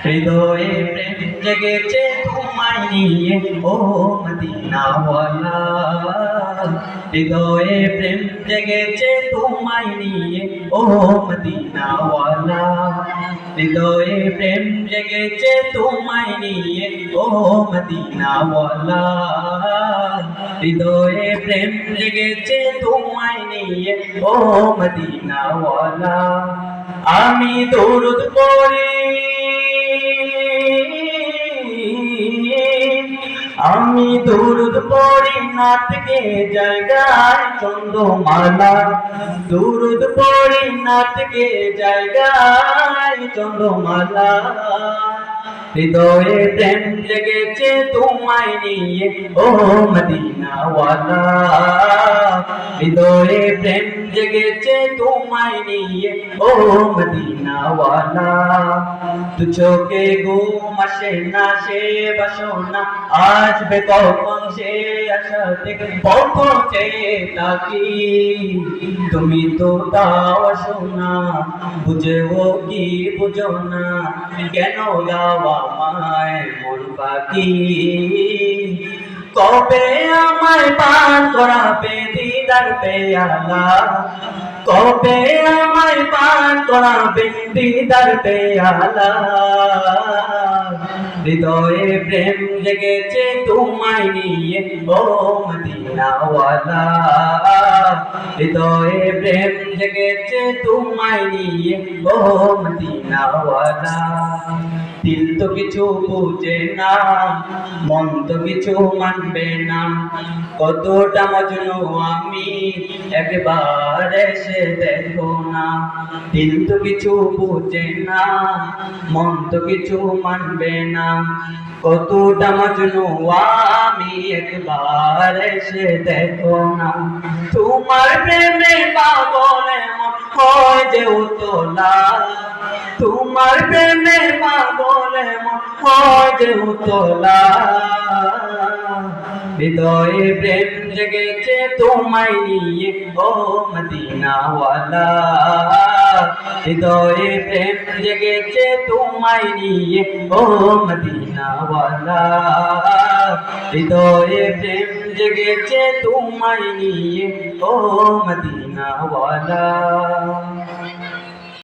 হৃদয়ে প্রেম জেগেছে তোমায় নিয়ে ও মদিনাওয়ালা। হৃদয়ে প্রেম জেগেছে তোমায় নিয়ে ও মদিনাওয়ালা। হৃদয়ে প্রেম জেগেছে তোমায় নিয়ে ও মদিনাওয়ালা। হৃদয়ে প্রেম জেগেছে তোমায় নিয়ে ও মদিনাওয়ালা। আমি দরুদ পড়ি, আমি দরুদ পড়ি নাথকে জায়গায় চন্দ্রমালা। দরুদ পড়ি নাথকে জায়গায় চন্দ্রমালা। হৃদয়ে প্রেম জেগেছে তোমায় নিয়ে ও মদিনাওয়ালা। হৃদয়ে প্রেম জেগেছে তোমায় নিয়ে ও মদিনাওয়ালা। দু চোখে ঘুম আসে না, সে বাসনা আসবে কখন, সে আশা থেকে পৌঁছে থাকি। তুমি তো দাও সোনা, বুঝেও কি বুঝো না, কেন গাওয়া মায় মন পাখি। কবে আমায় পান করাবে দিদার পেয়ালা, কবে আমায় পান করাবে দিদার পেয়ালা। হৃদয়ে প্রেম জেগেছে তোমায় নিয়ে ও মদিনাওয়ালা। হৃদয়ে প্রেম জেগেছে তোমায় নিয়ে ও মদিনাওয়ালা। দিল তো কিছু বুঝে না, মন তো কিছু মানবে না, কতটা মজনু আমি একবার এসে দেখো না। দিল তো কিছু বুঝে না, মন তো কিছু মানবে না, কতটা মজনু আমি একবার এসে দেখো না। তোমার প্রেমে পাগল এমন হয় যে উতলা, তোমার প্রেমে পাগল এমন হয় যে উতলা। হৃদয়ে প্রেম জেগেছে তোমায় নিয়ে ও মদিনাওয়ালা। হৃদয়ে প্রেম জেগেছে তোমায় নিয়ে ও মদিনাওয়ালা। হৃদয়ে প্রেম জেগেছে তোমায় নিয়ে ও মদিনাওয়ালা।